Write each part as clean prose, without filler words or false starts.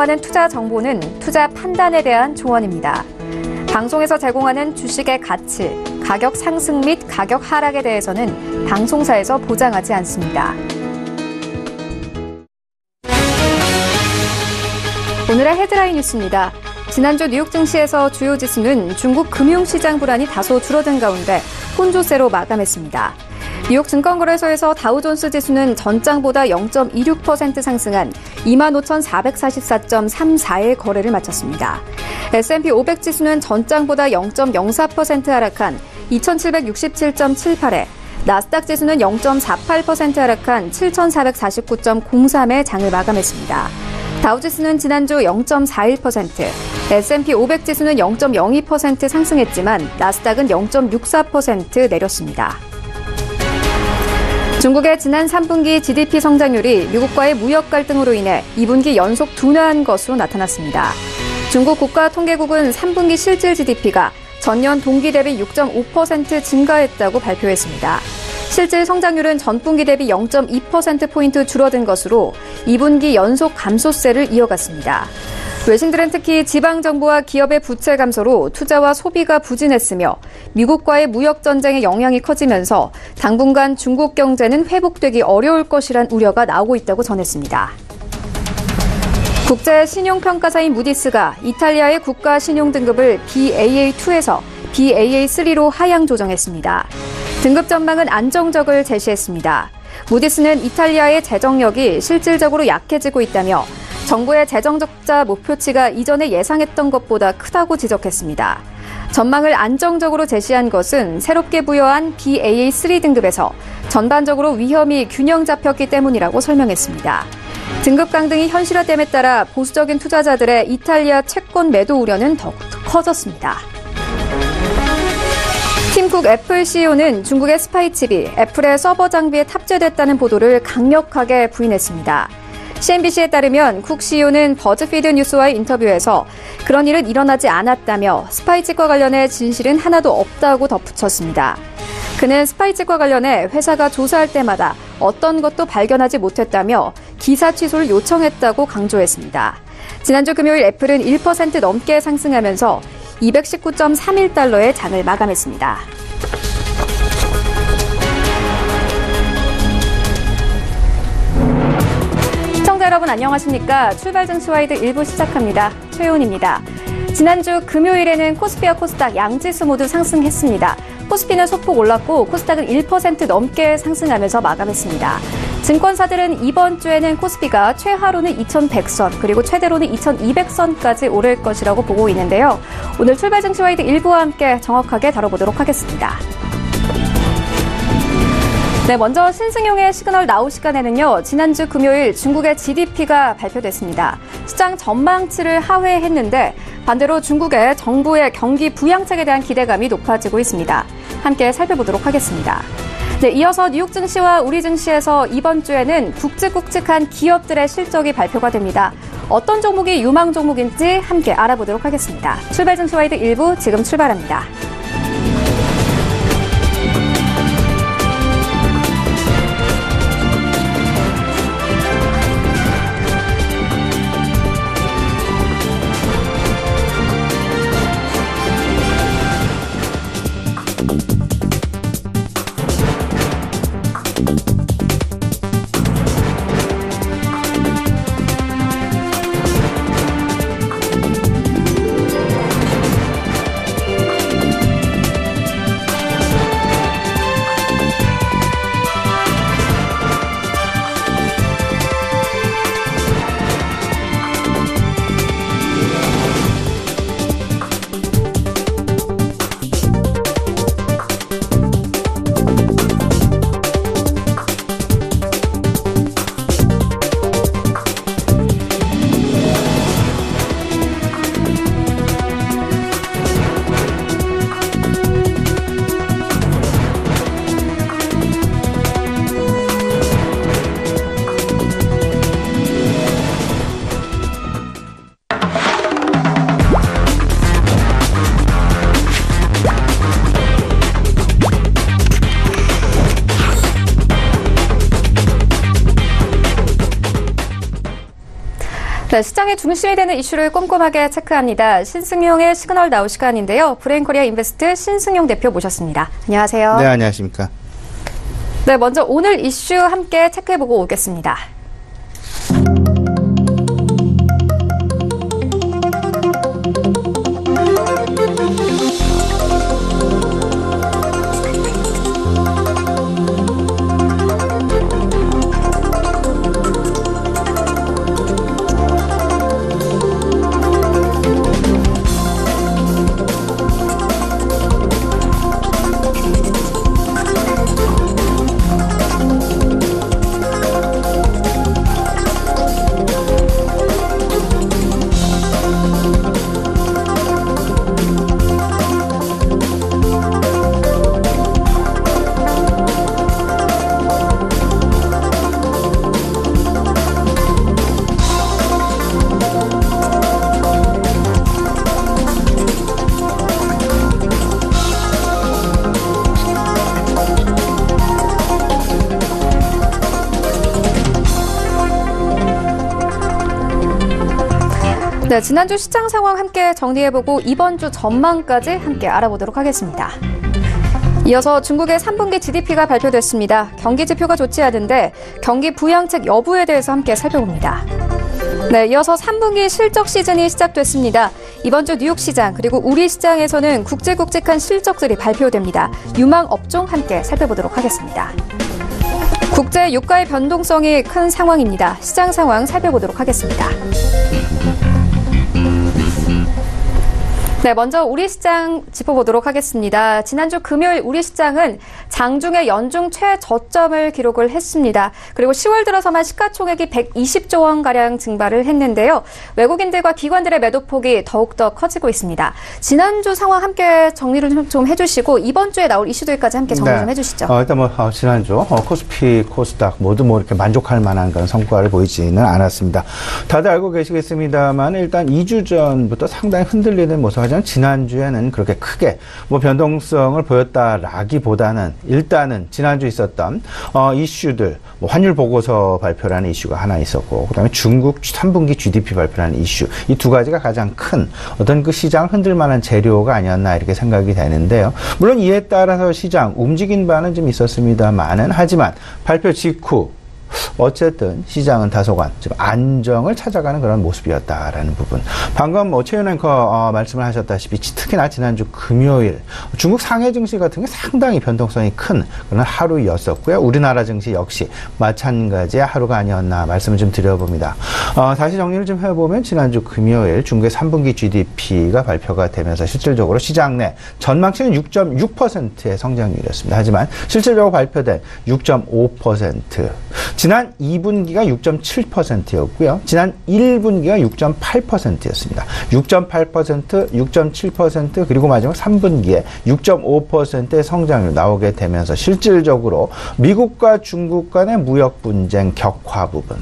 제공하는 투자 정보는 투자 판단에 대한 조언입니다. 방송에서 제공하는 주식의 가치, 가격 상승 및 가격 하락에 대해서는 방송사에서 보장하지 않습니다. 오늘의 헤드라인 뉴스입니다. 지난주 뉴욕 증시에서 주요 지수는 중국 금융시장 불안이 다소 줄어든 가운데 혼조세로 마감했습니다. 뉴욕 증권거래소에서 다우존스 지수는 전장보다 0.26% 상승한 25,444.34의 거래를 마쳤습니다. S&P 500 지수는 전장보다 0.04% 하락한 2,767.78에 나스닥 지수는 0.48% 하락한 7,449.03의 장을 마감했습니다. 다우지수는 지난주 0.41%, S&P 500 지수는 0.02% 상승했지만 나스닥은 0.64% 내렸습니다. 중국의 지난 3분기 GDP 성장률이 미국과의 무역 갈등으로 인해 2분기 연속 둔화한 것으로 나타났습니다. 중국 국가통계국은 3분기 실질 GDP가 전년 동기 대비 6.5% 증가했다고 발표했습니다. 실질 성장률은 전분기 대비 0.2%포인트 줄어든 것으로 2분기 연속 감소세를 이어갔습니다. 외신들은 특히 지방정부와 기업의 부채 감소로 투자와 소비가 부진했으며 미국과의 무역전쟁의 영향이 커지면서 당분간 중국 경제는 회복되기 어려울 것이란 우려가 나오고 있다고 전했습니다. 국제 신용평가사인 무디스가 이탈리아의 국가 신용등급을 Baa2에서 Baa3로 하향 조정했습니다. 등급 전망은 안정적을 제시했습니다. 무디스는 이탈리아의 재정력이 실질적으로 약해지고 있다며 정부의 재정 적자 목표치가 이전에 예상했던 것보다 크다고 지적했습니다. 전망을 안정적으로 제시한 것은 새롭게 부여한 Baa3 등급에서 전반적으로 위험이 균형 잡혔기 때문이라고 설명했습니다. 등급 강등이 현실화됨에 따라 보수적인 투자자들의 이탈리아 채권 매도 우려는 더욱 커졌습니다. 팀쿡 애플 CEO는 중국의 스파이칩이 애플의 서버 장비에 탑재됐다는 보도를 강력하게 부인했습니다. CNBC에 따르면 쿡 CEO는 버즈피드 뉴스와의 인터뷰에서 그런 일은 일어나지 않았다며 스파이칩과 관련해 진실은 하나도 없다고 덧붙였습니다. 그는 스파이칩과 관련해 회사가 조사할 때마다 어떤 것도 발견하지 못했다며 기사 취소를 요청했다고 강조했습니다. 지난주 금요일 애플은 1% 넘게 상승하면서 219.31달러의 장을 마감했습니다. 시청자 여러분 안녕하십니까? 출발 증시와이드 1부 시작합니다. 최윤입니다. 지난주 금요일에는 코스피와 코스닥 양지수 모두 상승했습니다. 코스피는 소폭 올랐고 코스닥은 1% 넘게 상승하면서 마감했습니다. 증권사들은 이번 주에는 코스피가 최하로는 2100선 그리고 최대로는 2200선까지 오를 것이라고 보고 있는데요. 오늘 출발 증시와이드 1부와 함께 정확하게 다뤄보도록 하겠습니다. 네, 먼저 신승용의 시그널 나우 시간에는요. 지난주 금요일 중국의 GDP가 발표됐습니다. 시장 전망치를 하회했는데 반대로 중국의 정부의 경기 부양책에 대한 기대감이 높아지고 있습니다. 함께 살펴보도록 하겠습니다. 네, 이어서 뉴욕 증시와 우리 증시에서 이번 주에는 굵직굵직한 기업들의 실적이 발표가 됩니다. 어떤 종목이 유망 종목인지 함께 알아보도록 하겠습니다. 출발 증시와이드 1부 지금 출발합니다. 네, 시장의 중심이 되는 이슈를 꼼꼼하게 체크합니다. 신승용의 시그널 나올 시간인데요. 브레인코리아 인베스트 신승용 대표 모셨습니다. 안녕하세요. 네, 안녕하십니까. 네, 먼저 오늘 이슈 함께 체크해보고 오겠습니다. 네, 지난주 시장 상황 함께 정리해보고 이번 주 전망까지 함께 알아보도록 하겠습니다. 이어서 중국의 3분기 GDP가 발표됐습니다. 경기 지표가 좋지 않은데 경기 부양책 여부에 대해서 함께 살펴봅니다. 네, 이어서 3분기 실적 시즌이 시작됐습니다. 이번 주 뉴욕 시장 그리고 우리 시장에서는 굵직굵직한 실적들이 발표됩니다. 유망 업종 함께 살펴보도록 하겠습니다. 국제 유가의 변동성이 큰 상황입니다. 시장 상황 살펴보도록 하겠습니다. 네, 먼저 우리 시장 짚어보도록 하겠습니다. 지난주 금요일 우리 시장은 장중에 연중 최저점을 기록을 했습니다. 그리고 10월 들어서만 시가총액이 120조 원가량 증발을 했는데요. 외국인들과 기관들의 매도폭이 더욱더 커지고 있습니다. 지난주 상황 함께 정리를 좀 해주시고 이번 주에 나올 이슈들까지 함께 정리 좀 해주시죠. 일단 지난주 코스피, 코스닥 모두 이렇게 만족할 만한 그런 성과를 보이지는 않았습니다. 다들 알고 계시겠습니다만 일단 2주 전부터 상당히 흔들리는 모습. 지난주에는 그렇게 크게 변동성을 보였다라기보다는 일단은 지난주 있었던 이슈들, 환율 보고서 발표라는 이슈가 하나 있었고, 그다음에 중국 3분기 GDP 발표라는 이슈, 이 두 가지가 가장 큰 어떤 그 시장을 흔들 만한 재료가 아니었나 이렇게 생각이 되는데요. 물론 이에 따라서 시장 움직인 바는 좀 있었습니다만은 하지만 발표 직후 어쨌든 시장은 다소간 좀 안정을 찾아가는 그런 모습이었다라는 부분. 방금 최윤 앵커 말씀을 하셨다시피 특히나 지난주 금요일 중국 상해 증시 같은 게 상당히 변동성이 큰 그런 하루였었고요. 우리나라 증시 역시 마찬가지의 하루가 아니었나 말씀을 좀 드려봅니다. 다시 정리를 좀 해보면 지난주 금요일 중국의 3분기 GDP가 발표가 되면서 실질적으로 시장 내 전망치는 6.6%의 성장률이었습니다. 하지만 실질적으로 발표된 6.5%. 지난 2분기가 6.7%였고요. 지난 1분기가 6.8%였습니다. 6.8%, 6.7% 그리고 마지막 3분기에 6.5%의 성장률 나오게 되면서 실질적으로 미국과 중국 간의 무역 분쟁 격화 부분,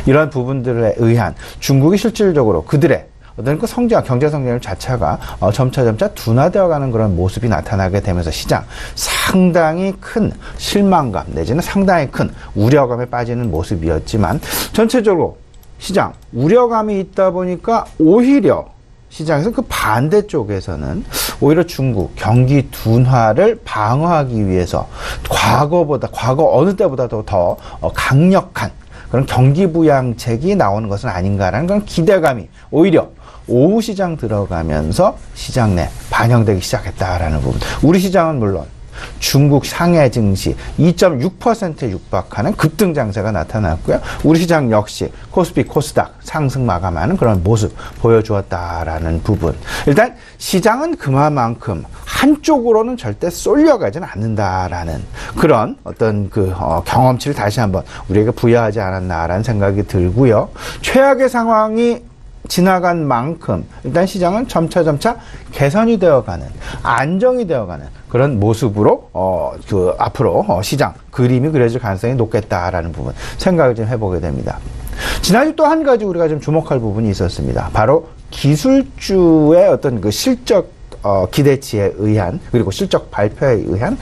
이런 부분들에 의한 중국이 실질적으로 그들의 어떤 그 경제 성장률 자체가 점차 둔화되어가는 그런 모습이 나타나게 되면서 시장 상당히 큰 실망감 내지는 상당히 큰 우려감에 빠지는 모습이었지만 전체적으로 시장 우려감이 있다 보니까 오히려 시장에서 그 반대쪽에서는 오히려 중국 경기 둔화를 방어하기 위해서 과거 어느 때보다도 더 강력한 그런 경기 부양책이 나오는 것은 아닌가라는 그런 기대감이 오히려 오후 시장 들어가면서 시장 내 반영되기 시작했다라는 부분. 우리 시장은 물론 중국 상해 증시 2.6%에 육박하는 급등 장세가 나타났고요. 우리 시장 역시 코스피, 코스닥 상승 마감하는 그런 모습 보여주었다라는 부분. 일단 시장은 그만큼 한쪽으로는 절대 쏠려가지는 않는다라는 그런 어떤 경험치를 다시 한번 우리에게 부여하지 않았나라는 생각이 들고요. 최악의 상황이 지나간 만큼 일단 시장은 점차 개선이 되어가는, 안정이 되어가는 그런 모습으로 앞으로 시장 그림이 그려질 가능성이 높겠다라는 부분 생각을 좀 해보게 됩니다. 지난주 또 한 가지 우리가 좀 주목할 부분이 있었습니다. 바로 기술주의 어떤 그 실적 기대치에 의한, 그리고 실적 발표에 의한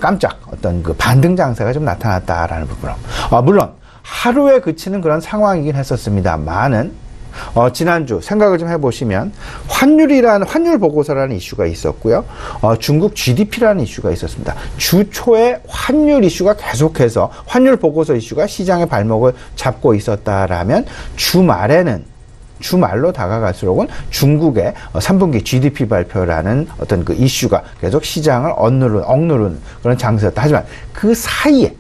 깜짝 어떤 그 반등 장세가 좀 나타났다라는 부분. 물론 하루에 그치는 그런 상황이긴 했었습니다만은 지난주 생각을 좀 해보시면 환율 보고서라는 이슈가 있었고요. 중국 GDP라는 이슈가 있었습니다. 주 초에 환율 이슈가 계속해서 환율 보고서 이슈가 시장의 발목을 잡고 있었다라면 주말로 다가갈수록은 중국의 3분기 GDP 발표라는 어떤 그 이슈가 계속 시장을 억누르는 그런 장세였다. 하지만 그 사이에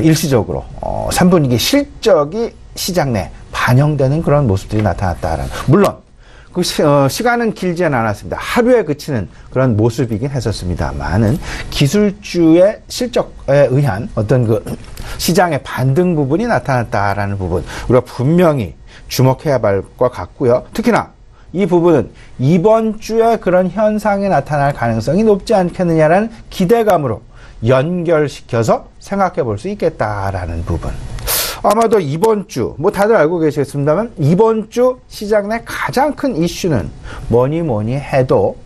일시적으로 3분기 실적이 시장 내 반영되는 그런 모습들이 나타났다라는. 물론 그 시간은 길지는 않았습니다. 하루에 그치는 그런 모습이긴 했었습니다만은 기술주의 실적에 의한 어떤 그 시장의 반등 부분이 나타났다라는 부분 우리가 분명히 주목해야 할 것 같고요. 특히나 이 부분은 이번 주에 그런 현상이 나타날 가능성이 높지 않겠느냐라는 기대감으로 연결시켜서 생각해 볼 수 있겠다라는 부분. 아마도 이번 주, 다들 알고 계시겠습니다만, 이번 주 시장 내 가장 큰 이슈는 뭐니 해도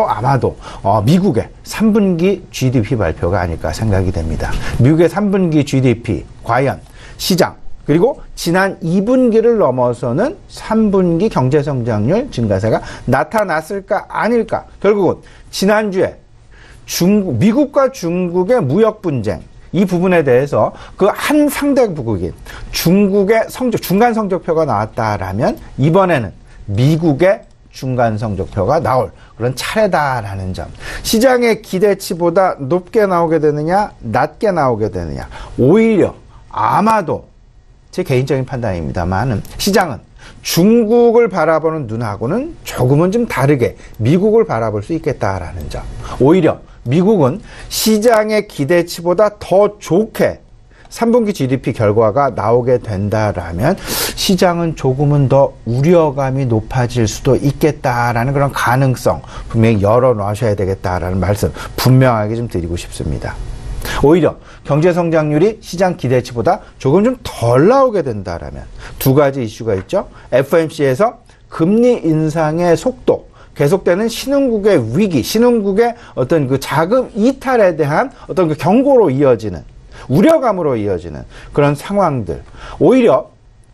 아마도, 미국의 3분기 GDP 발표가 아닐까 생각이 됩니다. 미국의 3분기 GDP, 과연 시장, 그리고 지난 2분기를 넘어서는 3분기 경제성장률 증가세가 나타났을까 아닐까. 결국은 지난주에 미국과 중국의 무역 분쟁, 이 부분에 대해서 그 한 상대국인 중국의 중간 성적표가 나왔다라면 이번에는 미국의 중간 성적표가 나올 그런 차례다라는 점. 시장의 기대치보다 높게 나오게 되느냐, 낮게 나오게 되느냐. 오히려 아마도 제 개인적인 판단입니다만은 시장은 중국을 바라보는 눈하고는 조금은 좀 다르게 미국을 바라볼 수 있겠다라는 점. 오히려 미국은 시장의 기대치보다 더 좋게 3분기 GDP 결과가 나오게 된다라면 시장은 조금은 더 우려감이 높아질 수도 있겠다라는 그런 가능성 분명히 열어놓으셔야 되겠다라는 말씀 분명하게 좀 드리고 싶습니다. 오히려 경제성장률이 시장 기대치보다 조금 좀 덜 나오게 된다라면 두 가지 이슈가 있죠. FOMC에서 금리 인상의 속도, 계속되는 신흥국의 위기, 신흥국의 어떤 그 자금 이탈에 대한 어떤 그 경고로 이어지는, 우려감으로 이어지는 그런 상황들. 오히려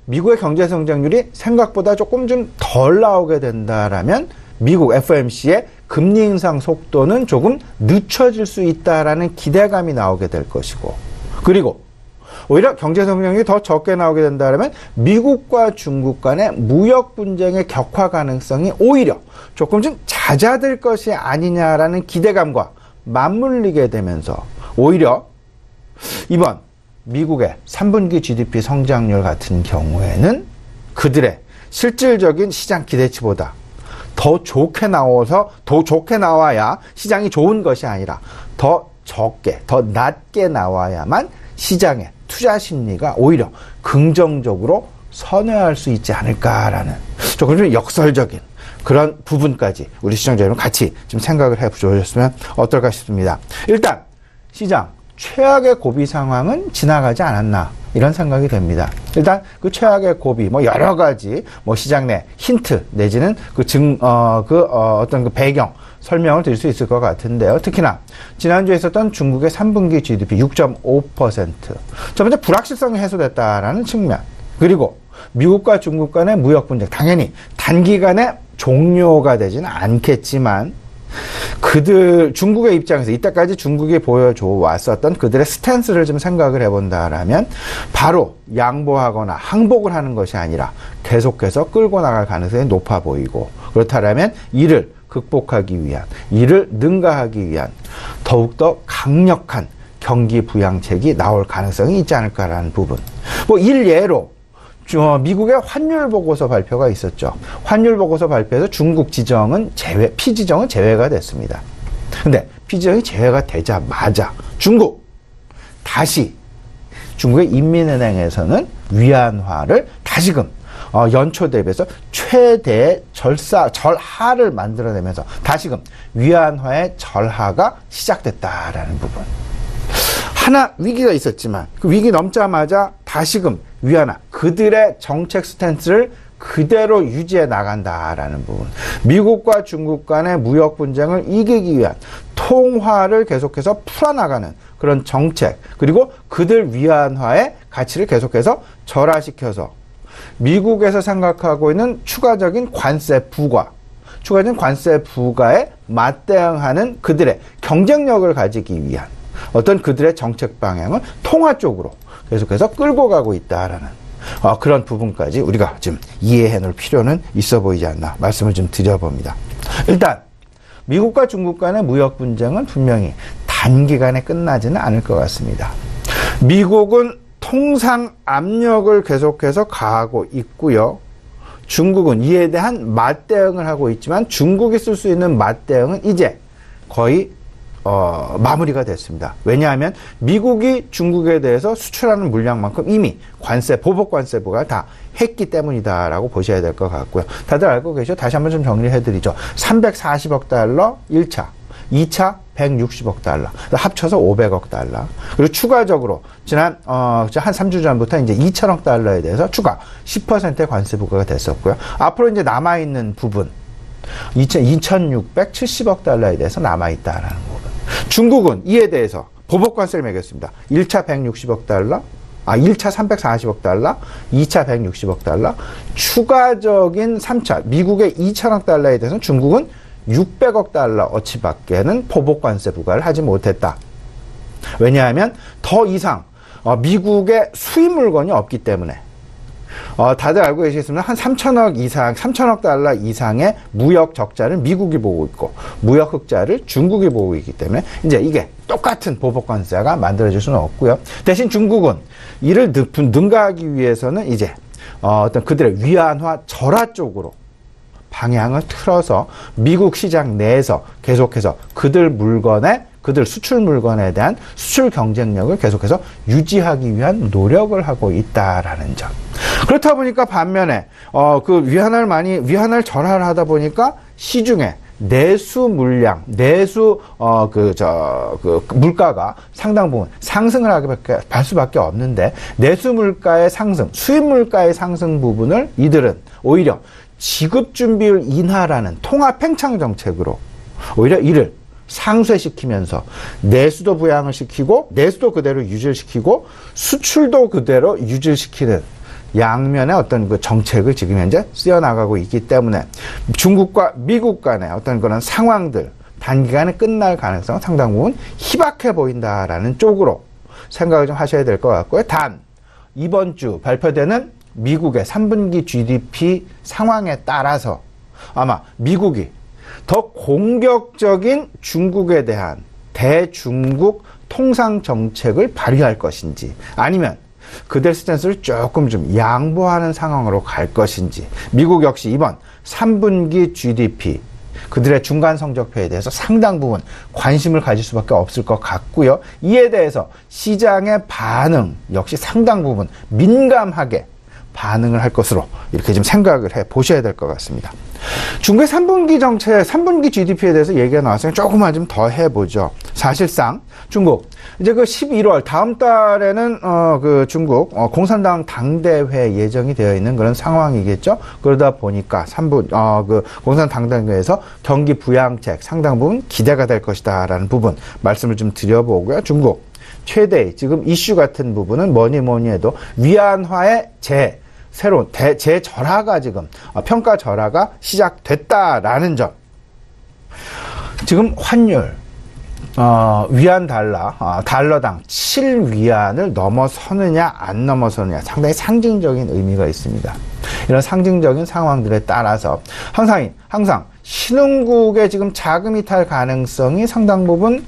미국의 경제 성장률이 생각보다 조금 좀 덜 나오게 된다라면 미국 FOMC의 금리 인상 속도는 조금 늦춰질 수 있다라는 기대감이 나오게 될 것이고, 그리고 오히려 경제 성장률이 더 적게 나오게 된다면 미국과 중국 간의 무역 분쟁의 격화 가능성이 오히려 조금 좀 잦아들 것이 아니냐라는 기대감과 맞물리게 되면서 오히려 이번 미국의 3분기 GDP 성장률 같은 경우에는 그들의 실질적인 시장 기대치보다 더 좋게 나와야 시장이 좋은 것이 아니라 더 적게, 더 낮게 나와야만 시장의 투자 심리가 오히려 긍정적으로 선회할 수 있지 않을까라는 조금 좀 역설적인 그런 부분까지 우리 시청자 여러분 같이 좀 생각을 해보셨으면 어떨까 싶습니다. 일단 시장 최악의 고비 상황은 지나가지 않았나 이런 생각이 됩니다. 일단 그 최악의 고비 여러 가지 시장 내 힌트 내지는 어떤 그 배경 설명을 드릴 수 있을 것 같은데요. 특히나 지난주에 있었던 중국의 3분기 GDP 6.5%. 첫 번째 불확실성이 해소됐다라는 측면. 그리고 미국과 중국 간의 무역 분쟁 당연히 단기간에 종료가 되지는 않겠지만 중국의 입장에서 이때까지 중국이 보여줘 왔었던 그들의 스탠스를 좀 생각을 해본다라면 바로 양보하거나 항복을 하는 것이 아니라 계속해서 끌고 나갈 가능성이 높아 보이고, 그렇다면 이를 극복하기 위한, 이를 능가하기 위한 더욱더 강력한 경기 부양책이 나올 가능성이 있지 않을까라는 부분. 일예로 미국의 환율 보고서 발표가 있었죠. 환율 보고서 발표에서 중국 지정은 피지정은 제외가 됐습니다. 근데 피지정이 제외가 되자마자 중국의 인민은행에서는 위안화를 다시금 연초 대비해서 최대 절하를 만들어내면서 다시금 위안화의 절하가 시작됐다라는 부분. 하나 위기가 있었지만 그 위기 넘자마자 다시금 위안화 그들의 정책 스탠스를 그대로 유지해 나간다라는 부분. 미국과 중국 간의 무역 분쟁을 이기기 위한 통화를 계속해서 풀어나가는 그런 정책, 그리고 그들 위안화의 가치를 계속해서 절하시켜서 미국에서 생각하고 있는 추가적인 관세 부과에 맞대응하는 그들의 경쟁력을 가지기 위한 어떤 그들의 정책 방향을 통화 쪽으로 계속해서 끌고 가고 있다라는 그런 부분까지 우리가 좀 이해해 놓을 필요는 있어 보이지 않나 말씀을 좀 드려봅니다. 일단 미국과 중국 간의 무역 분쟁은 분명히 단기간에 끝나지는 않을 것 같습니다. 미국은 통상 압력을 계속해서 가하고 있고요. 중국은 이에 대한 맞대응을 하고 있지만 중국이 쓸 수 있는 맞대응은 이제 거의 마무리가 됐습니다. 왜냐하면 미국이 중국에 대해서 수출하는 물량만큼 이미 보복 관세부가 다 했기 때문이다라고 보셔야 될 것 같고요. 다들 알고 계시죠? 다시 한번 좀 정리해드리죠. 340억 달러 1차, 2차 160억 달러, 합쳐서 500억 달러. 그리고 추가적으로 지난 한 3주 전부터 이제 2천억 달러에 대해서 추가 10%의 관세 부과가 됐었고요. 앞으로 이제 남아 있는 부분 2,670억 달러에 대해서 남아 있다라는 부분. 중국은 이에 대해서 보복 관세를 매겼습니다. 1차 160억 달러, 1차 340억 달러, 2차 160억 달러, 추가적인 3차 미국의 2천억 달러에 대해서는 중국은 600억 달러 어치밖에는 보복 관세 부과를 하지 못했다. 왜냐하면 더 이상 미국의 수입 물건이 없기 때문에 다들 알고 계시겠습니다. 한 3천억 달러 이상의 무역 적자를 미국이 보고 있고 무역 흑자를 중국이 보고 있기 때문에 이제 이게 똑같은 보복 관세가 만들어질 수는 없고요. 대신 중국은 이를 능가하기 위해서는 이제 어떤 그들의 위안화 절하 쪽으로 방향을 틀어서 미국 시장 내에서 계속해서 그들 수출 물건에 대한 수출 경쟁력을 계속해서 유지하기 위한 노력을 하고 있다라는 점. 그렇다 보니까 반면에 그 위안화를 절하를 하다 보니까 시중에 내수 물가가 상당 부분 상승을 할 수밖에 없는데 내수 물가의 상승, 수입 물가의 상승 부분을 이들은 오히려 지급 준비율 인하라는 통합 팽창 정책으로 오히려 이를 상쇄시키면서 내수도 부양을 시키고 내수도 그대로 유지를 시키고 수출도 그대로 유지를 시키는 양면의 어떤 그 정책을 지금 현재 쓰여나가고 있기 때문에 중국과 미국 간의 어떤 그런 상황들 단기간에 끝날 가능성은 상당 부분 희박해 보인다라는 쪽으로 생각을 좀 하셔야 될 것 같고요. 단 이번 주 발표되는 미국의 3분기 GDP 상황에 따라서 아마 미국이 더 공격적인 중국에 대한 대중국 통상 정책을 발휘할 것인지 아니면 그들 스탠스를 조금 좀 양보하는 상황으로 갈 것인지 미국 역시 이번 3분기 GDP 그들의 중간 성적표에 대해서 상당 부분 관심을 가질 수밖에 없을 것 같고요. 이에 대해서 시장의 반응 역시 상당 부분 민감하게 반응을 할 것으로 이렇게 좀 생각을 해 보셔야 될 것 같습니다. 중국의 3분기 GDP에 대해서 얘기가 나왔으니 조금만 좀 더 해보죠. 사실상 중국 이제 그 11월 다음 달에는 그 중국 공산당 당대회 예정이 되어 있는 그런 상황이겠죠. 그러다 보니까 그 공산당 당대회에서 경기 부양책 상당 부분 기대가 될 것이다라는 부분 말씀을 좀 드려보고요. 중국 최대의 지금 이슈 같은 부분은 뭐니 해도 위안화의 새로운 재절하가 지금 평가 절하가 시작됐다라는 점. 지금 환율 위안 달러당 7위안을 넘어서느냐 안 넘어서느냐 상당히 상징적인 의미가 있습니다. 이런 상징적인 상황들에 따라서 항상 신흥국의 지금 자금 이탈 가능성이 상당 부분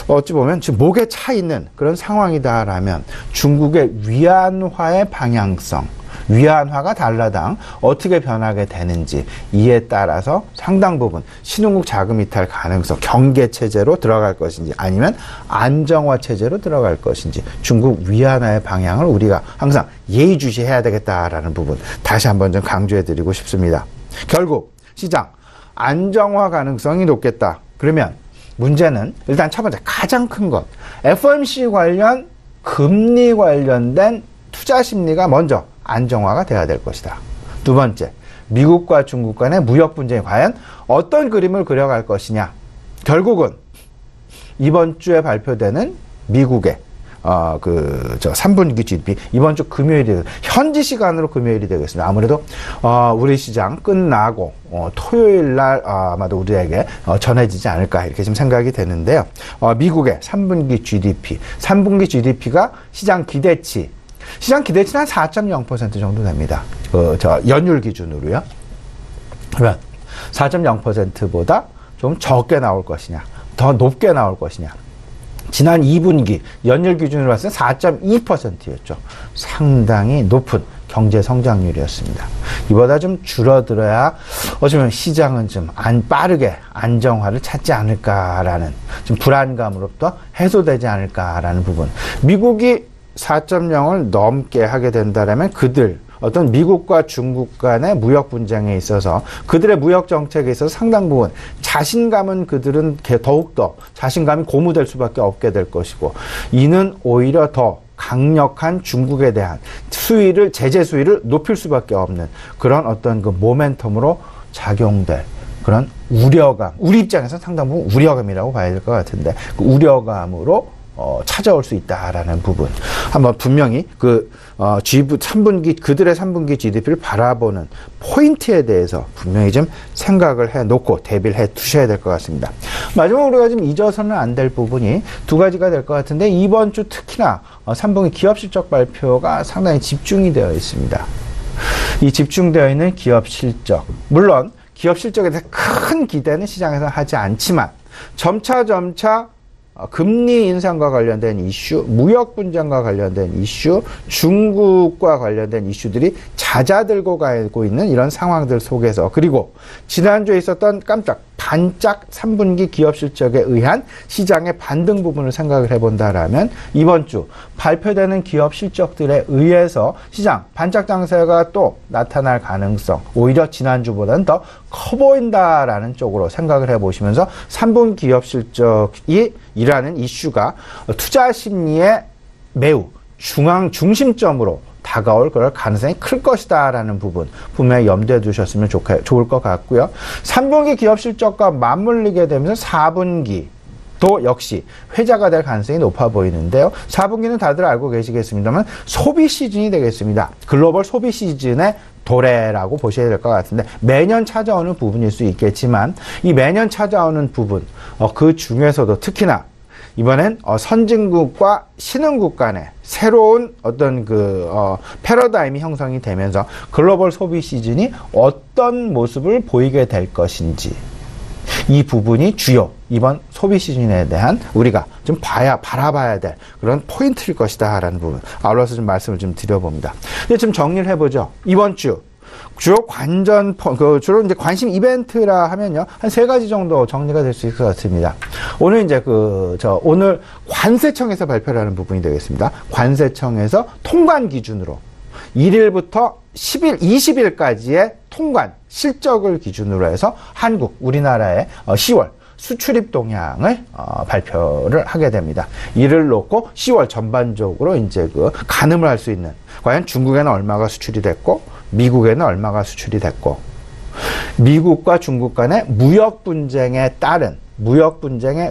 어찌 보면 지금 목에 차 있는 그런 상황이다라면 중국의 위안화의 방향성, 위안화가 달러당 어떻게 변하게 되는지 이에 따라서 상당 부분 신흥국 자금 이탈 가능성 경계 체제로 들어갈 것인지 아니면 안정화 체제로 들어갈 것인지 중국 위안화의 방향을 우리가 항상 예의주시해야 되겠다라는 부분 다시 한번 좀 강조해 드리고 싶습니다. 결국 시장 안정화 가능성이 높겠다. 그러면 문제는 일단 첫 번째 가장 큰 것 FOMC 관련 금리 관련된 투자 심리가 먼저 안정화가 돼야 될 것이다. 두 번째, 미국과 중국 간의 무역 분쟁이 과연 어떤 그림을 그려갈 것이냐. 결국은 이번 주에 발표되는 미국의 저 3분기 GDP 이번 주 금요일이 현지 시간으로 금요일이 되겠습니다. 아무래도 우리 시장 끝나고 토요일 날 아마도 우리에게 전해지지 않을까 이렇게 좀 생각이 되는데요. 미국의 3분기 GDP, 3분기 GDP가 시장 기대치는 한 4.0% 정도 됩니다. 저 연율 기준으로요. 그러면 4.0%보다 좀 적게 나올 것이냐, 더 높게 나올 것이냐. 지난 2분기 연율 기준으로 봤을 때 4.2%였죠. 상당히 높은 경제 성장률이었습니다. 이보다 좀 줄어들어야 어쩌면 시장은 좀 빠르게 안정화를 찾지 않을까라는 좀 불안감으로부터 해소되지 않을까라는 부분. 미국이 4.0을 넘게 하게 된다면 어떤 미국과 중국 간의 무역 분쟁에 있어서 그들의 무역 정책에 있어서 상당 부분 자신감은 그들은 더욱더 자신감이 고무될 수밖에 없게 될 것이고, 이는 오히려 더 강력한 중국에 대한 제재 수위를 높일 수밖에 없는 그런 어떤 그 모멘텀으로 작용될 그런 우려감, 우리 입장에서 상당 부분 우려감이라고 봐야 될 것 같은데, 그 우려감으로 찾아올 수 있다라는 부분. 한번 분명히 그들의 3분기 GDP를 바라보는 포인트에 대해서 분명히 좀 생각을 해 놓고 대비를 해 두셔야 될 것 같습니다. 마지막으로 우리가 좀 잊어서는 안 될 부분이 두 가지가 될 것 같은데, 이번 주 특히나 3분기 기업 실적 발표가 상당히 집중이 되어 있습니다. 이 집중되어 있는 기업 실적. 물론 기업 실적에 대해서 큰 기대는 시장에서 하지 않지만 점차 금리 인상과 관련된 이슈, 무역 분쟁과 관련된 이슈, 중국과 관련된 이슈들이 잦아들고 가고 있는 이런 상황들 속에서, 그리고 지난주에 있었던 반짝 3분기 기업 실적에 의한 시장의 반등 부분을 생각을 해본다라면, 이번 주 발표되는 기업 실적들에 의해서 시장 반짝 장세가 또 나타날 가능성, 오히려 지난주보다는 더 커 보인다라는 쪽으로 생각을 해보시면서 3분기 기업 실적이 이라는 이슈가 투자 심리의 매우 중심점으로 다가올 그럴 가능성이 클 것이다라는 부분 분명히 염두에 두셨으면 좋을 것 같고요. 3분기 기업 실적과 맞물리게 되면서 4분기도 역시 회자가 될 가능성이 높아 보이는데요. 4분기는 다들 알고 계시겠습니다만 소비 시즌이 되겠습니다. 글로벌 소비 시즌의 도래라고 보셔야 될 것 같은데, 매년 찾아오는 부분일 수 있겠지만 이 매년 찾아오는 부분, 그 중에서도 특히나 이번엔 선진국과 신흥국 간의 새로운 어떤 패러다임이 형성이 되면서 글로벌 소비 시즌이 어떤 모습을 보이게 될 것인지, 이 부분이 주요 이번 소비 시즌에 대한 우리가 좀 바라봐야 될 그런 포인트일 것이다 라는 부분, 아울러서 좀 말씀을 좀 드려봅니다. 이제 좀 정리를 해보죠. 이번 주 주로 주로 이제 관심 이벤트라 하면요, 한 3가지 정도 정리가 될 수 있을 것 같습니다. 오늘 이제 오늘 관세청에서 발표를 하는 부분이 되겠습니다. 관세청에서 통관 기준으로 1일부터 20일까지의 통관 실적을 기준으로 해서 우리나라의 10월 수출입 동향을 발표를 하게 됩니다. 이를 놓고 10월 전반적으로 이제 가늠을 할 수 있는, 과연 중국에는 얼마가 수출이 됐고 미국에는 얼마가 수출이 됐고, 미국과 중국 간의 무역 분쟁에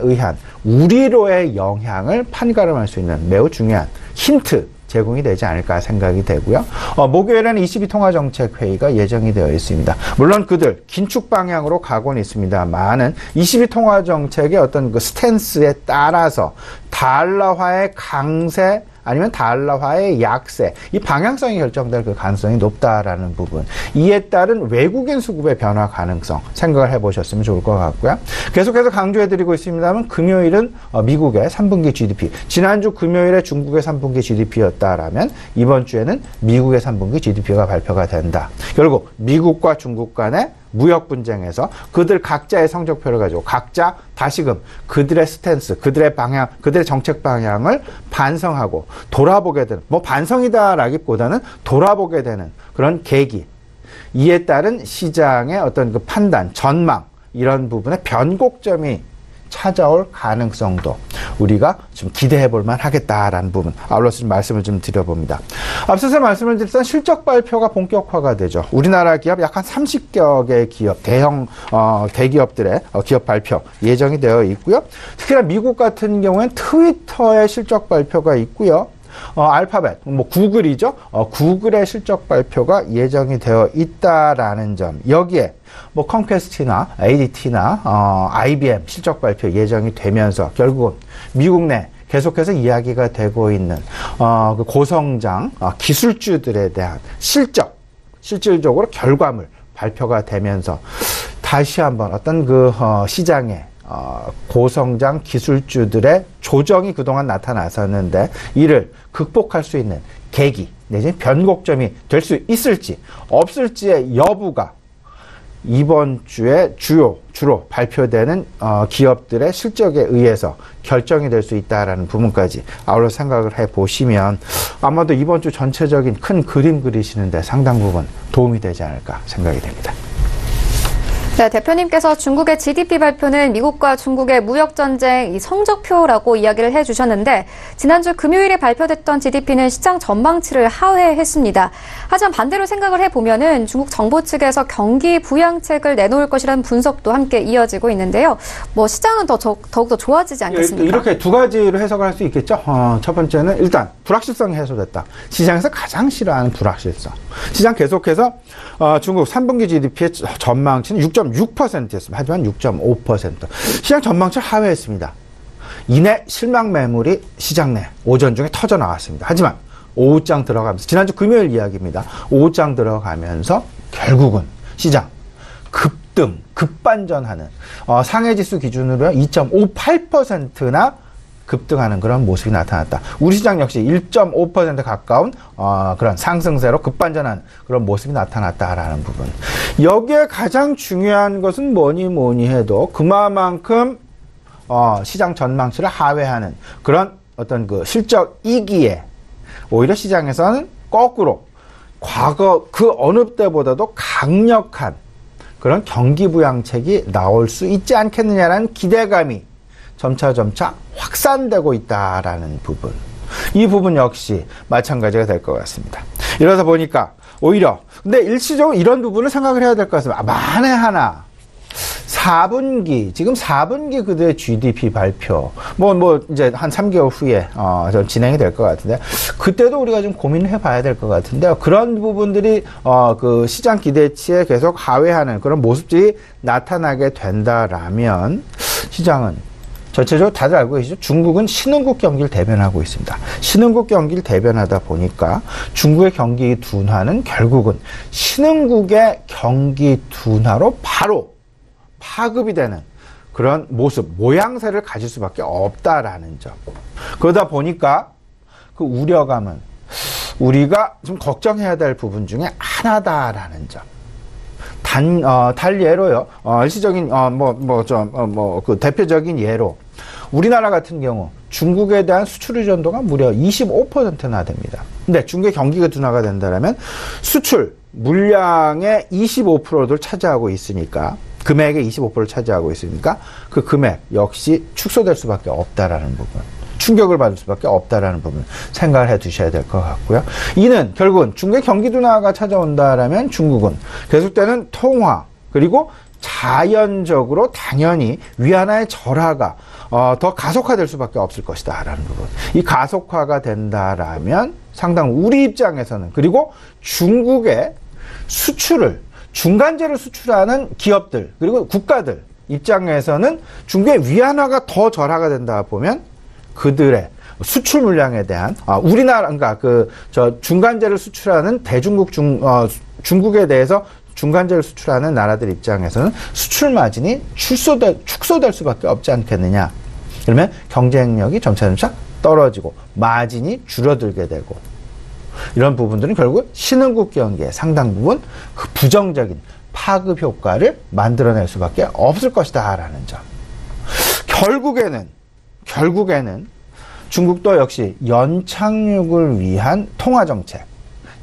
의한 우리로의 영향을 판가름할 수 있는 매우 중요한 힌트 제공이 되지 않을까 생각이 되고요. 목요일에는 ECB 통화정책회의가 예정이 되어 있습니다. 물론 그들 긴축 방향으로 가고는 있습니다만은 ECB 통화정책의 어떤 그 스탠스에 따라서 달러화의 강세 아니면 달러화의 약세, 이 방향성이 결정될 그 가능성이 높다라는 부분, 이에 따른 외국인 수급의 변화 가능성 생각을 해보셨으면 좋을 것 같고요. 계속해서 강조해드리고 있습니다만, 금요일은 미국의 3분기 GDP, 지난주 금요일에 중국의 3분기 GDP였다라면 이번 주에는 미국의 3분기 GDP가 발표가 된다. 결국 미국과 중국 간의 무역 분쟁에서 그들 각자의 성적표를 가지고 각자 다시금 그들의 스탠스, 그들의 방향, 그들의 정책 방향을 반성하고 돌아보게 되는, 반성이다라기보다는 돌아보게 되는 그런 계기, 이에 따른 시장의 어떤 그 판단, 전망, 이런 부분에 변곡점이 찾아올 가능성도 우리가 좀 기대해 볼 만하겠다라는 부분 아울러서 좀 말씀을 좀 드려봅니다. 앞서서 말씀을 드렸던 실적 발표가 본격화가 되죠. 우리나라 기업 약 한 30여 개 기업, 대기업들의 기업 발표 예정이 되어 있고요. 특히나 미국 같은 경우에는 트위터의 실적 발표가 있고요. 알파벳, 구글이죠. 구글의 실적 발표가 예정이 되어 있다라는 점. 여기에 컴캐스트나 ADT나 IBM 실적 발표 예정이 되면서 결국은 미국 내 계속해서 이야기가 되고 있는 그 고성장 기술주들에 대한 실질적으로 결과물 발표가 되면서 다시 한번 어떤 그 시장에 고성장 기술주들의 조정이 그동안 나타났었는데 이를 극복할 수 있는 계기 내지는 변곡점이 될 수 있을지 없을지의 여부가 이번 주에 주로 발표되는 기업들의 실적에 의해서 결정이 될 수 있다라는 부분까지 아울러 생각을 해보시면 아마도 이번 주 전체적인 큰 그림 그리시는데 상당 부분 도움이 되지 않을까 생각이 됩니다. 네, 대표님께서 중국의 GDP 발표는 미국과 중국의 무역전쟁 이 성적표라고 이야기를 해주셨는데 지난주 금요일에 발표됐던 GDP는 시장 전망치를 하회했습니다. 하지만 반대로 생각을 해보면은 중국 정부 측에서 경기 부양책을 내놓을 것이라는 분석도 함께 이어지고 있는데요. 시장은 더욱더 좋아지지 않겠습니까? 이렇게 두 가지로 해석을 할 수 있겠죠. 첫 번째는 일단 불확실성이 해소됐다. 시장에서 가장 싫어하는 불확실성. 시장 계속해서 중국 3분기 GDP의 전망치는 6.6%였습니다. 하지만 6.5%. 시장 전망치를 하회했습니다. 이내 실망 매물이 시장 내 오전 중에 터져 나왔습니다. 하지만 오후장 들어가면서 지난주 금요일 이야기입니다. 오후장 들어가면서 결국은 시장 급반전하는 상해지수 기준으로 2.58%나 급등하는 그런 모습이 나타났다. 우리 시장 역시 1.5% 가까운 그런 상승세로 급반전한 그런 모습이 나타났다라는 부분. 여기에 가장 중요한 것은 뭐니 해도 그만큼 시장 전망치를 하회하는 그런 어떤 그 실적 이기에 오히려 시장에서는 거꾸로 과거 그 어느 때보다도 강력한 그런 경기 부양책이 나올 수 있지 않겠느냐라는 기대감이 점차 확산되고 있다라는 부분. 이 부분 역시 마찬가지가 될 것 같습니다. 이러다 보니까 오히려 근데 일시적으로 이런 부분을 생각을 해야 될 것 같습니다. 만에 하나 4분기 지금 4분기 그들의 GDP 발표 이제 한 3개월 후에 좀 진행이 될 것 같은데 그때도 우리가 좀 고민을 해봐야 될 것 같은데요. 그런 부분들이 그 시장 기대치에 계속 하회하는 그런 모습들이 나타나게 된다라면 시장은 전체적으로 다들 알고 계시죠? 중국은 신흥국 경기를 대변하고 있습니다. 신흥국 경기를 대변하다 보니까 중국의 경기 둔화는 결국은 신흥국의 경기 둔화로 바로 파급이 되는 그런 모습, 모양새를 가질 수밖에 없다라는 점. 그러다 보니까 그 우려감은 우리가 좀 걱정해야 될 부분 중에 하나다라는 점. 달 예로요. 일시적인 그 대표적인 예로 우리나라 같은 경우 중국에 대한 수출 의존도가 무려 25%나 됩니다. 근데 중국의 경기가 둔화가 된다면 수출 물량의 25%를 차지하고 있으니까 금액의 25%를 차지하고 있으니까 그 금액 역시 축소될 수밖에 없다라는 부분. 충격을 받을 수밖에 없다라는 부분 생각을 해 두셔야 될 것 같고요. 이는 결국은 중국의 경기 둔화가 찾아온다라면 중국은 계속되는 통화 그리고 자연적으로 당연히 위안화의 절하가 더 가속화될 수밖에 없을 것이다라는 부분. 이 가속화가 된다라면 상당 우리 입장에서는 그리고 중국의 수출을 중간재를 수출하는 기업들 그리고 국가들 입장에서는 중국의 위안화가 더 절하가 된다 보면 그들의 수출 물량에 대한 우리나라 그러니까 중간재를 수출하는 대중국 중국에 대해서 중간재를 수출하는 나라들 입장에서는 수출 마진이 축소될 수밖에 없지 않겠느냐. 그러면 경쟁력이 점차 떨어지고 마진이 줄어들게 되고 이런 부분들은 결국 신흥국 경기에 상당 부분 그 부정적인 파급 효과를 만들어낼 수밖에 없을 것이다라는 점. 결국에는 중국도 역시 연착륙을 위한 통화정책,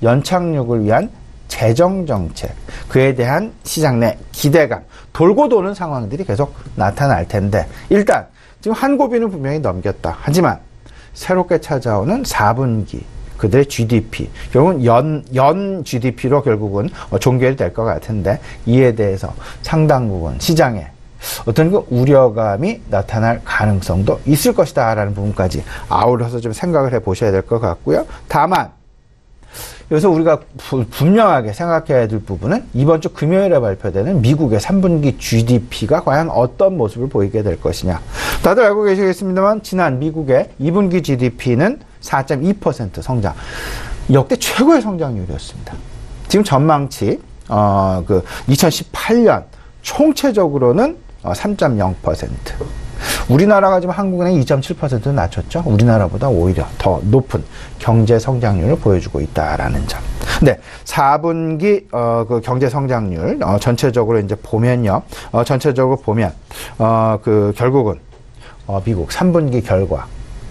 연착륙을 위한 재정 정책, 그에 대한 시장 내 기대감, 돌고 도는 상황들이 계속 나타날 텐데, 일단 지금 한 고비는 분명히 넘겼다. 하지만 새롭게 찾아오는 4분기, 그들의 GDP, 결국은 연 GDP로 결국은 종결이 될 것 같은데, 이에 대해서 상당 부분 시장에 어떤 그 우려감이 나타날 가능성도 있을 것이다 라는 부분까지 아울러서 좀 생각을 해 보셔야 될 것 같고요. 다만 여기서 우리가 분명하게 생각해야 될 부분은 이번 주 금요일에 발표되는 미국의 3분기 GDP가 과연 어떤 모습을 보이게 될 것이냐. 다들 알고 계시겠습니다만 지난 미국의 2분기 GDP는 4.2% 성장, 역대 최고의 성장률이었습니다. 지금 전망치 2018년 총체적으로는 3.0%. 우리나라가 지금 한국은행 2.7% 낮췄죠. 우리나라보다 오히려 더 높은 경제 성장률을 보여주고 있다라는 점. 네, 4분기 그 경제 성장률 전체적으로 이제 보면요. 전체적으로 보면 결국은 미국 3분기 결과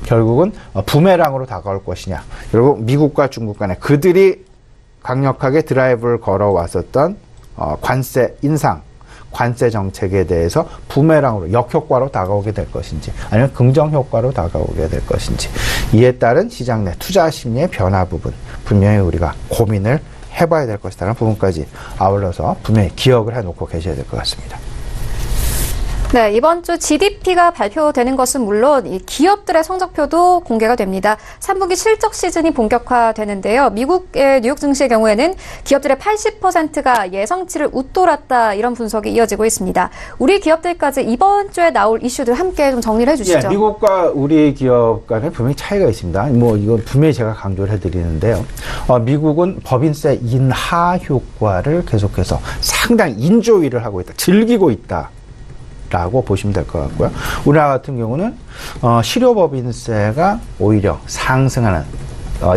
결국은 부메랑으로 다가올 것이냐. 결국 미국과 중국 간에 그들이 강력하게 드라이브를 걸어왔었던 관세 인상, 관세 정책에 대해서 부메랑으로 역효과로 다가오게 될 것인지 아니면 긍정효과로 다가오게 될 것인지, 이에 따른 시장 내 투자 심리의 변화 부분 분명히 우리가 고민을 해봐야 될 것이라는 부분까지 아울러서 분명히 기억을 해놓고 계셔야 될 것 같습니다. 네, 이번 주 GDP가 발표되는 것은 물론 이 기업들의 성적표도 공개가 됩니다. 3분기 실적 시즌이 본격화되는데요. 미국의 뉴욕 증시의 경우에는 기업들의 80%가 예상치를 웃돌았다, 이런 분석이 이어지고 있습니다. 우리 기업들까지 이번 주에 나올 이슈들 함께 좀 정리를 해주시죠. 네, 미국과 우리 기업 간에 분명히 차이가 있습니다. 이건 분명히 제가 강조를 해드리는데요. 미국은 법인세 인하 효과를 계속해서 상당히 인조위를 하고 있다, 즐기고 있다 라고 보시면 될 것 같고요. 우리나라 같은 경우는 실효법인세가 오히려 상승하는,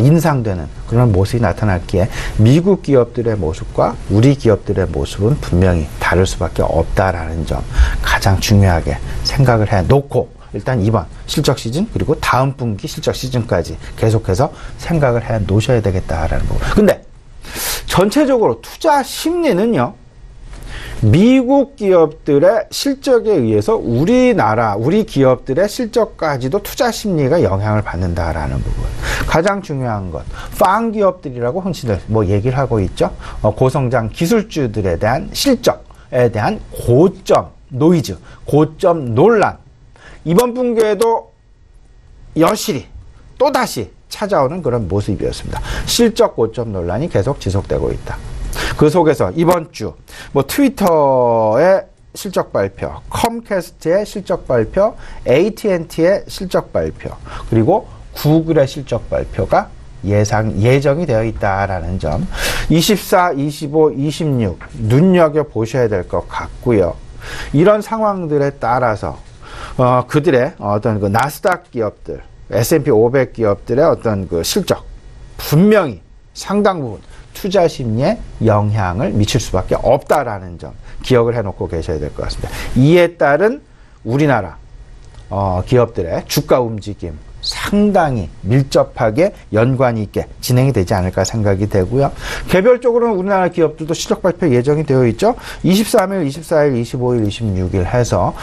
인상되는 그런 모습이 나타났기에 미국 기업들의 모습과 우리 기업들의 모습은 분명히 다를 수밖에 없다라는 점 가장 중요하게 생각을 해놓고, 일단 이번 실적 시즌 그리고 다음 분기 실적 시즌까지 계속해서 생각을 해 놓으셔야 되겠다라는 부분. 근데 전체적으로 투자 심리는요, 미국 기업들의 실적에 의해서 우리 기업들의 실적까지도 투자 심리가 영향을 받는다라는 부분. 가장 중요한 것, 팡 기업들이라고 흔히들 얘기를 하고 있죠. 고성장 기술주들에 대한 실적에 대한 고점 노이즈, 고점 논란. 이번 분기에도 여실히 또다시 찾아오는 그런 모습이었습니다. 실적 고점 논란이 계속 지속되고 있다. 그 속에서 이번 주 트위터의 실적 발표, 컴캐스트의 실적 발표, AT&T의 실적 발표, 그리고 구글의 실적 발표가 예정이 되어 있다라는 점, 24, 25, 26 눈여겨보셔야 될 것 같고요. 이런 상황들에 따라서 그들의 어떤 그 나스닥 기업들, S&P 500 기업들의 어떤 그 실적 분명히 상당 부분 투자 심리에 영향을 미칠 수밖에 없다라는 점 기억을 해놓고 계셔야 될 것 같습니다. 이에 따른 우리나라 기업들의 주가 움직임 상당히 밀접하게 연관이 있게 진행이 되지 않을까 생각이 되고요. 개별적으로는 우리나라 기업들도 실적 발표 예정이 되어 있죠. 23일, 24일, 25일, 26일 해서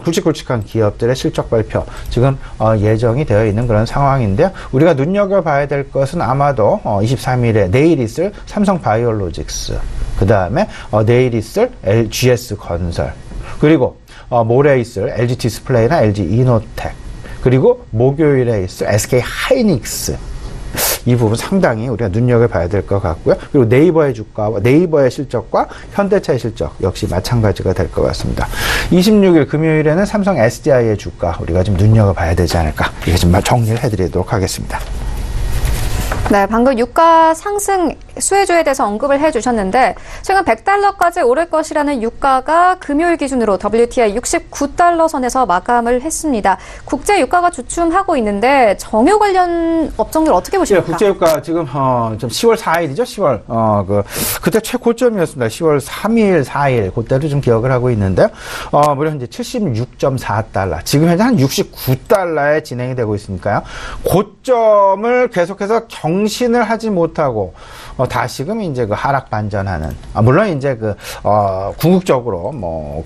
굵직굵직한 기업들의 실적 발표 지금 예정이 되어 있는 그런 상황인데요. 우리가 눈여겨봐야 될 것은 아마도 23일에 내일 있을 삼성바이오로직스, 그 다음에 내일 있을 GS건설, 그리고 모레 있을 LG디스플레이나 LG이노텍, 그리고 목요일에 있을 SK하이닉스, 이 부분 상당히 우리가 눈여겨봐야 될 것 같고요. 그리고 네이버의 주가와 네이버의 실적과 현대차의 실적 역시 마찬가지가 될 것 같습니다. 26일 금요일에는 삼성 SDI의 주가 우리가 좀 눈여겨봐야 되지 않을까, 이렇게 좀 정리를 해드리도록 하겠습니다. 네, 방금 유가 상승 수혜주에 대해서 언급을 해주셨는데, 최근 $100까지 오를 것이라는 유가가 금요일 기준으로 WTI 69달러 선에서 마감을 했습니다. 국제 유가가 주춤하고 있는데 정유 관련 업종들 어떻게 보십니까? 네, 국제 유가 지금 좀 10월 4일이죠. 10월 그때 최고점이었습니다. 10월 3일, 4일 그때도 좀 기억을 하고 있는데요. 무려 이제 76.4달러, 지금 현재 한 69달러에 진행이 되고 있으니까요. 고점을 계속해서 갱신을 하지 못하고 다시금 이제 그 하락 반전하는, 물론 이제 궁극적으로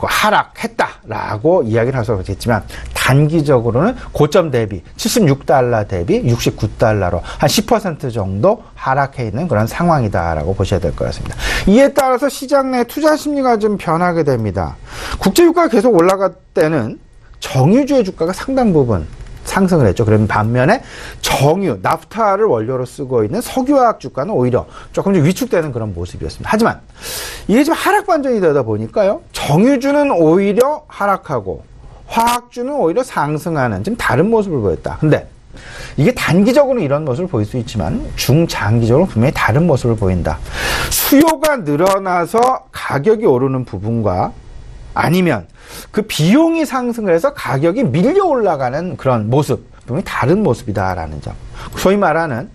그 하락했다라고 이야기를 할 수 있겠지만, 단기적으로는 고점 대비 76달러 대비 69달러로 한 10% 정도 하락해 있는 그런 상황이다라고 보셔야 될 것 같습니다. 이에 따라서 시장 내 투자 심리가 좀 변하게 됩니다. 국제유가가 계속 올라갈 때는 정유주의 주가가 상당 부분 상승을 했죠. 그러면 반면에 정유, 나프타를 원료로 쓰고 있는 석유화학 주가는 오히려 조금 좀 위축되는 그런 모습이었습니다. 하지만 이게 좀 하락 반전이 되다 보니까요, 정유주는 오히려 하락하고 화학주는 오히려 상승하는 좀 다른 모습을 보였다. 근데 이게 단기적으로는 이런 모습을 보일 수 있지만 중장기적으로 분명히 다른 모습을 보인다. 수요가 늘어나서 가격이 오르는 부분과 아니면 그 비용이 상승을 해서 가격이 밀려 올라가는 그런 모습, 분명히 다른 모습이다라는 점. 소위 말하는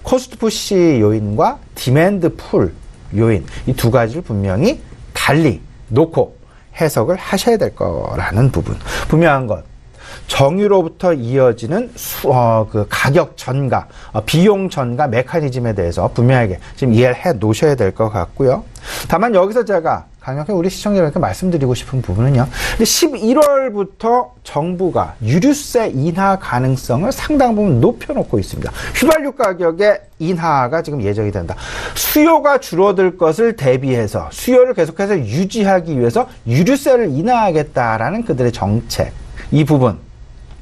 코스트 푸시 요인과 디맨드 풀 요인, 이 두 가지를 분명히 달리 놓고 해석을 하셔야 될 거라는 부분. 분명한 것, 정유로부터 이어지는 그 가격 전가, 비용 전가 메커니즘에 대해서 분명하게 지금 이해를 해 놓으셔야 될 것 같고요. 다만 여기서 제가 강력하게 우리 시청자분께 말씀드리고 싶은 부분은요, 11월부터 정부가 유류세 인하 가능성을 상당 부분 높여놓고 있습니다. 휘발유 가격의 인하가 지금 예정이 된다. 수요가 줄어들 것을 대비해서 수요를 계속해서 유지하기 위해서 유류세를 인하하겠다라는 그들의 정책, 이 부분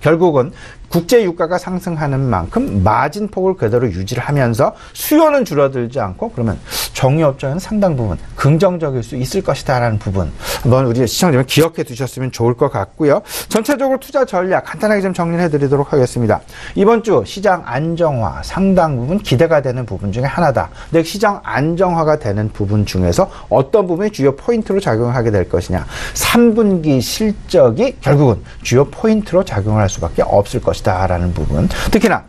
결국은 국제 유가가 상승하는 만큼 마진 폭을 그대로 유지를 하면서 수요는 줄어들지 않고, 그러면 정유업종은 상당 부분 긍정적일 수 있을 것이다라는 부분 한번 우리 시청자분 기억해 두셨으면 좋을 것 같고요. 전체적으로 투자 전략 간단하게 좀 정리를 해드리도록 하겠습니다. 이번 주 시장 안정화 상당 부분 기대가 되는 부분 중에 하나다. 근데 시장 안정화가 되는 부분 중에서 어떤 부분이 주요 포인트로 작용하게 될 것이냐, 3분기 실적이 결국은 주요 포인트로 작용할 수밖에 없을 것이다라는 부분. 특히나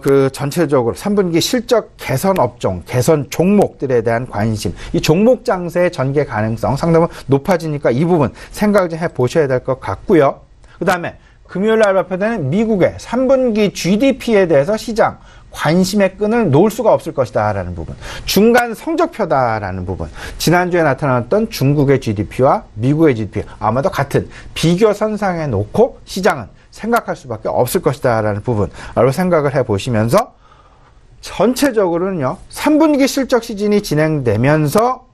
그 전체적으로 3분기 실적 개선 업종, 개선 종목들에 대한 관심, 이 종목 장세의 전개 가능성 상당히 높아지니까 이 부분 생각을 좀 해보셔야 될 것 같고요. 그 다음에 금요일 날 발표되는 미국의 3분기 GDP에 대해서 시장 관심의 끈을 놓을 수가 없을 것이다라는 부분, 중간 성적표다라는 부분, 지난주에 나타났던 중국의 GDP와 미국의 GDP 아마도 같은 비교선상에 놓고 시장은 생각할 수밖에 없을 것이다라는 부분으로 생각을 해보시면서, 전체적으로는요 3분기 실적 시즌이 진행되면서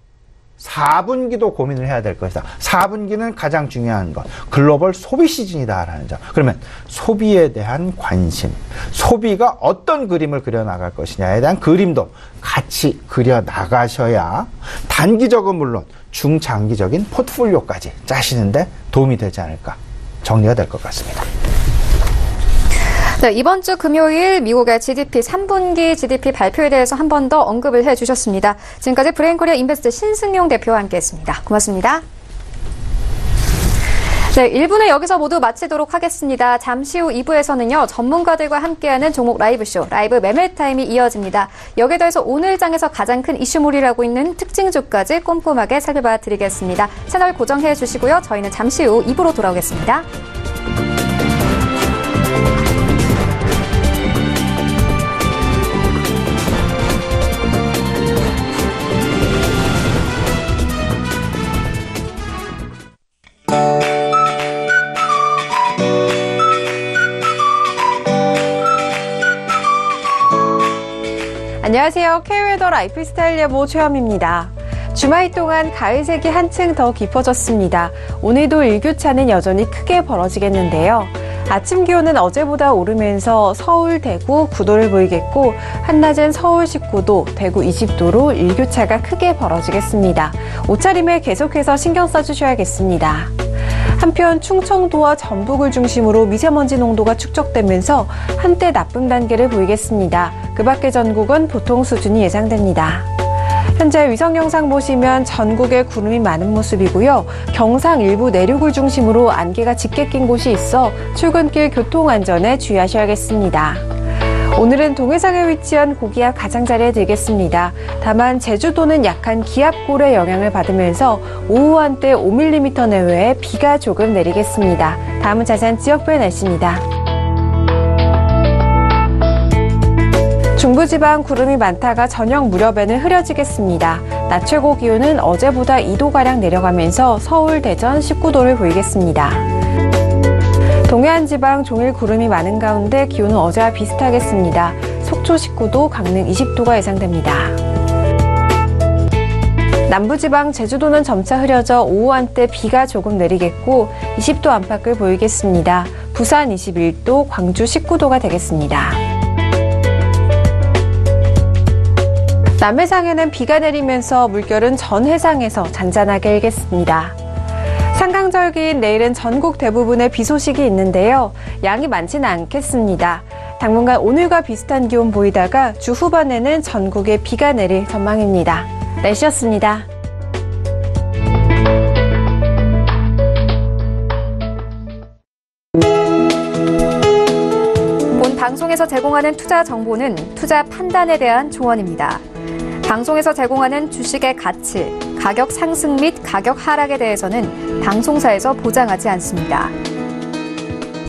4분기도 고민을 해야 될 것이다. 4분기는 가장 중요한 것, 글로벌 소비 시즌이다라는 점. 그러면 소비에 대한 관심, 소비가 어떤 그림을 그려나갈 것이냐에 대한 그림도 같이 그려나가셔야 단기적은 물론 중장기적인 포트폴리오까지 짜시는데 도움이 되지 않을까, 정리가 될 것 같습니다. 네, 이번 주 금요일 미국의 GDP 3분기 GDP 발표에 대해서 한 번 더 언급을 해주셨습니다. 지금까지 브레인코리아 인베스트 신승용 대표와 함께했습니다. 고맙습니다. 네, 1부는 여기서 모두 마치도록 하겠습니다. 잠시 후 2부에서는요, 전문가들과 함께하는 종목 라이브쇼, 라이브 매매타임이 이어집니다. 여기에 더해서 오늘 장에서 가장 큰 이슈몰이라고 있는 특징주까지 꼼꼼하게 살펴봐 드리겠습니다. 채널 고정해 주시고요. 저희는 잠시 후 2부로 돌아오겠습니다. 안녕하세요. K웨더 라이프스타일 예보 최현미입니다. 주말 동안 가을색이 한층 더 깊어졌습니다. 오늘도 일교차는 여전히 크게 벌어지겠는데요. 아침 기온은 어제보다 오르면서 서울, 대구 9도를 보이겠고, 한낮은 서울 19도, 대구 20도로 일교차가 크게 벌어지겠습니다. 옷차림에 계속해서 신경 써주셔야겠습니다. 한편 충청도와 전북을 중심으로 미세먼지 농도가 축적되면서 한때 나쁨 단계를 보이겠습니다. 그 밖의 전국은 보통 수준이 예상됩니다. 현재 위성 영상 보시면 전국에 구름이 많은 모습이고요. 경상 일부 내륙을 중심으로 안개가 짙게 낀 곳이 있어 출근길 교통 안전에 주의하셔야겠습니다. 오늘은 동해상에 위치한 고기압 가장자리에 들겠습니다. 다만 제주도는 약한 기압골의 영향을 받으면서 오후 한때 5mm 내외의 비가 조금 내리겠습니다. 다음은 자세한 지역별 날씨입니다. 중부 중부지방 구름이 많다가 저녁 무렵에는 흐려지겠습니다. 낮 최고 기온은 어제보다 2도가량 내려가면서 서울, 대전 19도를 보이겠습니다. 동해안 지방 종일 구름이 많은 가운데 기온은 어제와 비슷하겠습니다. 속초 19도, 강릉 20도가 예상됩니다. 남부지방 제주도는 점차 흐려져 오후 한때 비가 조금 내리겠고 20도 안팎을 보이겠습니다. 부산 21도, 광주 19도가 되겠습니다. 남해상에는 비가 내리면서 물결은 전 해상에서 잔잔하게 일겠습니다. 상강절기인 내일은 전국 대부분에 비 소식이 있는데요. 양이 많지는 않겠습니다. 당분간 오늘과 비슷한 기온 보이다가 주 후반에는 전국에 비가 내릴 전망입니다. 날씨였습니다. 본 방송에서 제공하는 투자 정보는 투자 판단에 대한 조언입니다. 방송에서 제공하는 주식의 가치, 가격 상승 및 가격 하락에 대해서는 방송사에서 보장하지 않습니다.